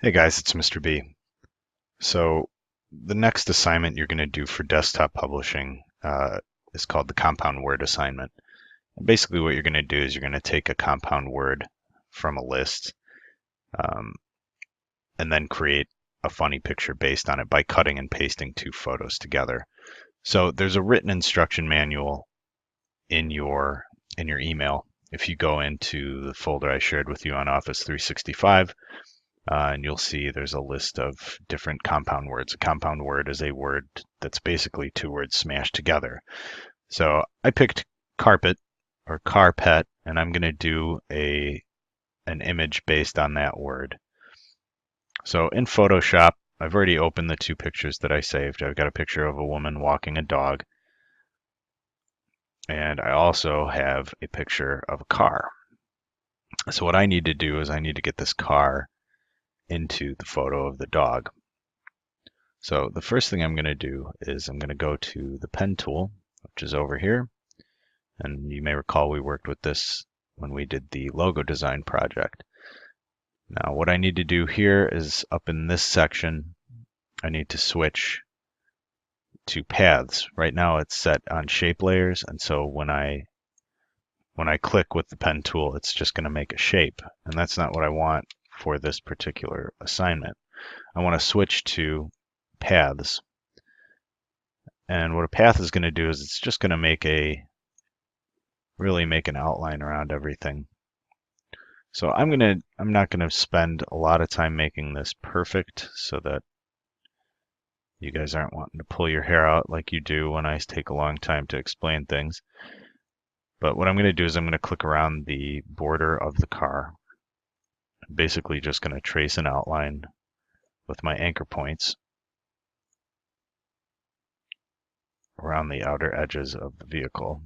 Hey guys, it's Mr. B. So the next assignment you're going to do for desktop publishing is called the compound word assignment. And basically what you're going to do is you're going to take a compound word from a list um, and then create a funny picture based on it by cutting and pasting two photos together. So there's a written instruction manual in your email. If you go into the folder I shared with you on Office 365, and you'll see there's a list of different compound words. A compound word is a word that's basically two words smashed together. So I picked carpet or carpet, and I'm going to do an image based on that word. So in Photoshop, I've already opened the two pictures that I saved. I've got a picture of a woman walking a dog, and I also have a picture of a car. So what I need to do is I need to get this car into the photo of the dog. So the first thing I'm going to do is I'm going to go to the pen tool, which is over here. And you may recall we worked with this when we did the logo design project. Now what I need to do here is up in this section, I need to switch to paths. Right now it's set on shape layers, and so when I click with the pen tool, it's just going to make a shape. And that's not what I want for this particular assignment. I want to switch to paths. And what a path is going to do is it's just going to really make an outline around everything. So I'm not gonna spend a lot of time making this perfect so that you guys aren't wanting to pull your hair out like you do when I take a long time to explain things. But what I'm going to do is I'm going to click around the border of the car. I'm basically just going to trace an outline with my anchor points around the outer edges of the vehicle.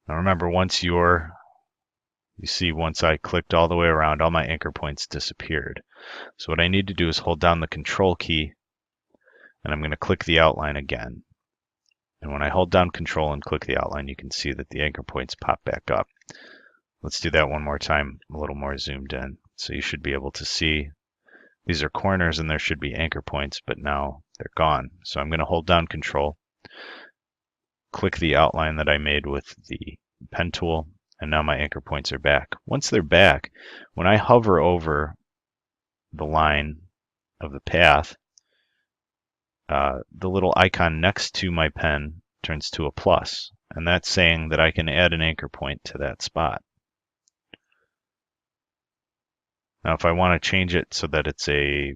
Now remember, you see once I clicked all the way around, all my anchor points disappeared. So what I need to do is hold down the Control key, and I'm going to click the outline again. And when I hold down Control and click the outline, you can see that the anchor points pop back up. Let's do that one more time, a little more zoomed in. So you should be able to see these are corners and there should be anchor points, but now they're gone. So I'm going to hold down Control, click the outline that I made with the pen tool, and now my anchor points are back. Once they're back, when I hover over the line of the path, the little icon next to my pen turns to a plus, and that's saying that I can add an anchor point to that spot. Now, if I want to change it so that it's a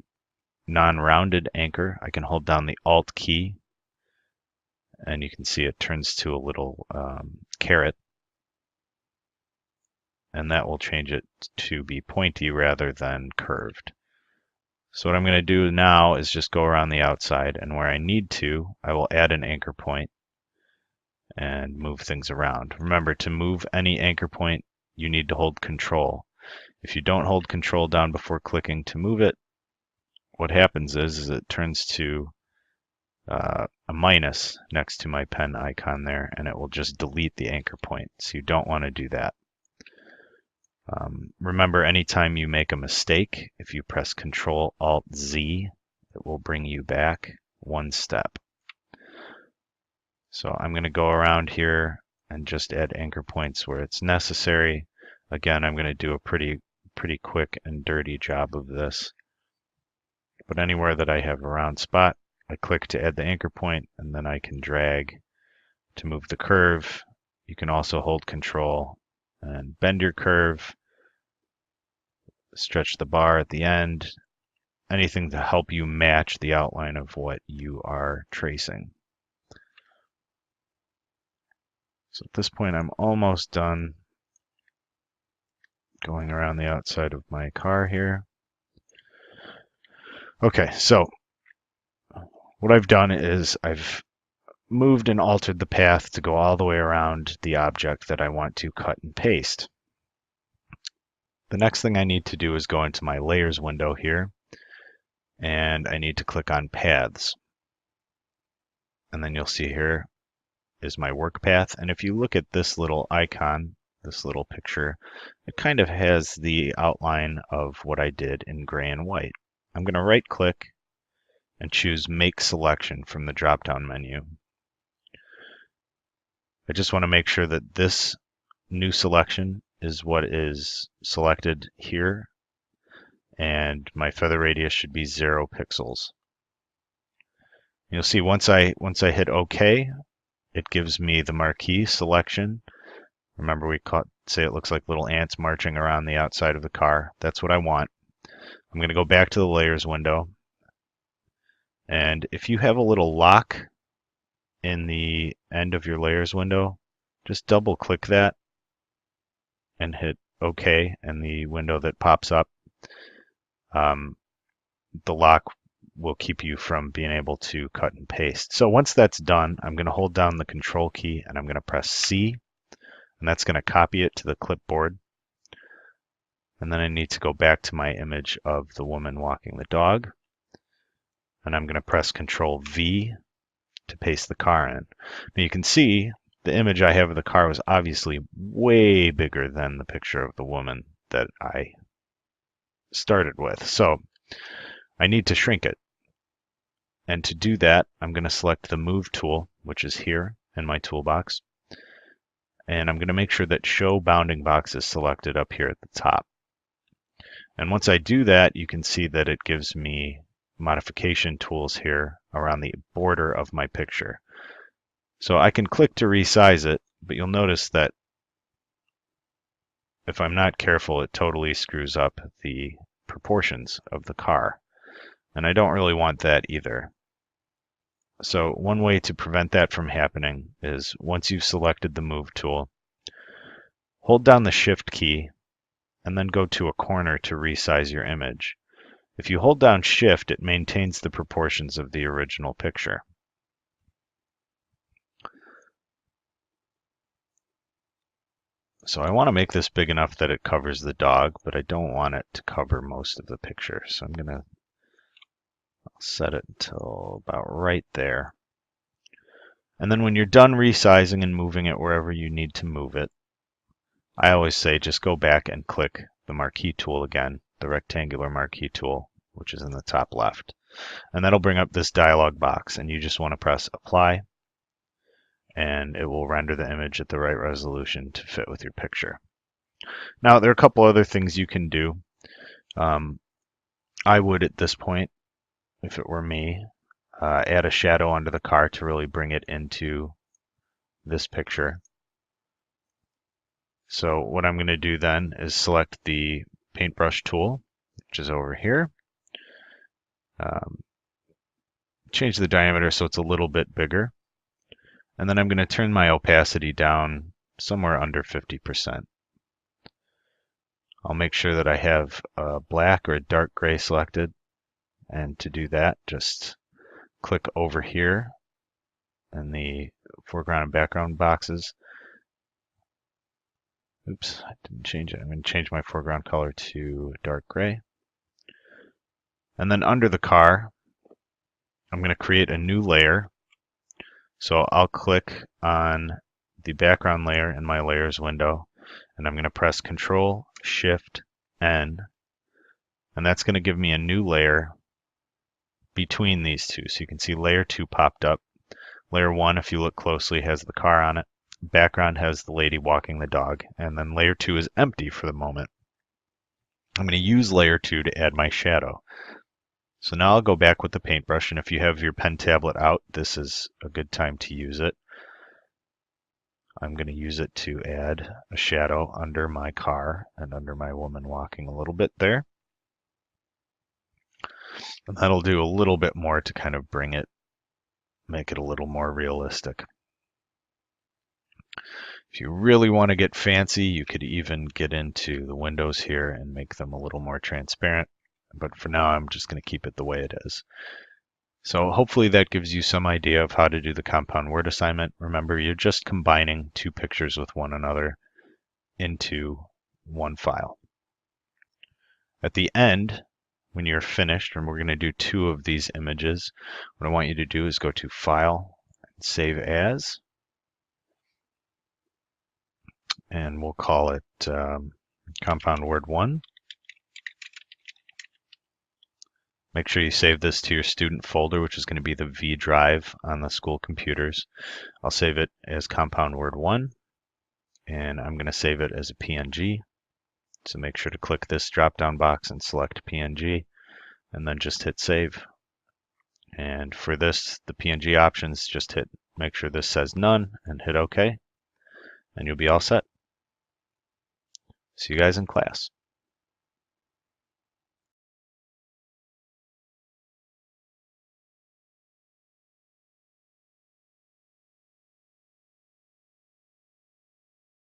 non-rounded anchor, I can hold down the Alt key, and you can see it turns to a little caret, and that will change it to be pointy rather than curved. So what I'm going to do now is just go around the outside, and where I need to, I will add an anchor point and move things around. Remember, to move any anchor point, you need to hold Control. If you don't hold Control down before clicking to move it, what happens is it turns to a minus next to my pen icon there, and it will just delete the anchor point. So you don't want to do that. Remember, anytime you make a mistake, if you press Control Alt Z, it will bring you back one step. So I'm going to go around here and just add anchor points where it's necessary. Again, I'm going to do a pretty quick and dirty job of this. But anywhere that I have a round spot, I click to add the anchor point, and then I can drag to move the curve. You can also hold Control and bend your curve, stretch the bar at the end, anything to help you match the outline of what you are tracing. So at this point, I'm almost done going around the outside of my car here. Okay, so what I've done is I've moved and altered the path to go all the way around the object that I want to cut and paste. The next thing I need to do is go into my layers window here, and I need to click on paths. And then you'll see here is my work path. And if you look at this little icon this little picture, it kind of has the outline of what I did in gray and white. I'm going to right click and choose Make Selection from the drop-down menu. I just want to make sure that this new selection is what is selected here, and my feather radius should be 0 pixels. You'll see once I hit OK, it gives me the marquee selection. Remember, say it looks like little ants marching around the outside of the car. That's what I want. I'm going to go back to the layers window. And if you have a little lock in the end of your layers window, just double click that and hit OK, and the window that pops up, the lock will keep you from being able to cut and paste. So once that's done, I'm going to hold down the Control key and I'm going to press C, and that's going to copy it to the clipboard. And then I need to go back to my image of the woman walking the dog, and I'm going to press Control V to paste the car in. Now you can see the image I have of the car was obviously way bigger than the picture of the woman that I started with. So I need to shrink it. And to do that, I'm going to select the Move tool, which is here in my toolbox. And I'm going to make sure that Show Bounding Box is selected up here at the top. And once I do that, you can see that it gives me modification tools here around the border of my picture. So I can click to resize it, but you'll notice that if I'm not careful, it totally screws up the proportions of the car. And I don't really want that either. So one way to prevent that from happening is once you've selected the Move tool, hold down the Shift key and then go to a corner to resize your image. If you hold down Shift, it maintains the proportions of the original picture. So I want to make this big enough that it covers the dog, but I don't want it to cover most of the picture. So I'm going to set it until about right there. And then when you're done resizing and moving it wherever you need to move it, I always say just go back and click the Marquee tool again, the rectangular Marquee tool, which is in the top left. And that'll bring up this dialog box, and you just want to press Apply, and it will render the image at the right resolution to fit with your picture. Now, there are a couple other things you can do. I would, at this point, if it were me, add a shadow under the car to really bring it into this picture. So what I'm going to do then is select the paintbrush tool, which is over here. Change the diameter so it's a little bit bigger. And then I'm going to turn my opacity down somewhere under 50%. I'll make sure that I have a black or a dark gray selected. And to do that, just click over here in the foreground and background boxes. Oops, I didn't change it. I'm going to change my foreground color to dark gray. And then under the car, I'm going to create a new layer. So I'll click on the background layer in my layers window, and I'm going to press Control Shift N, and that's going to give me a new layer between these two. So you can see layer 2 popped up. Layer 1, if you look closely, has the car on it. Background has the lady walking the dog, and then layer 2 is empty for the moment. I'm going to use layer 2 to add my shadow. So now I'll go back with the paintbrush, and if you have your pen tablet out, this is a good time to use it. I'm going to use it to add a shadow under my car and under my woman walking a little bit there. And that'll do a little bit more to kind of make it a little more realistic. If you really want to get fancy, you could even get into the windows here and make them a little more transparent. But for now, I'm just going to keep it the way it is. So hopefully that gives you some idea of how to do the compound word assignment. Remember, you're just combining two pictures with one another into one file. At the end, when you're finished, and we're going to do 2 of these images, what I want you to do is go to File, and Save As. and we'll call it compound word 1. Make sure you save this to your student folder, which is going to be the V drive on the school computers. I'll save it as compound word 1, and I'm going to save it as a PNG. So make sure to click this drop-down box and select PNG, and then just hit save. And for this, the PNG options, just make sure this says none and hit OK, and you'll be all set. See you guys in class.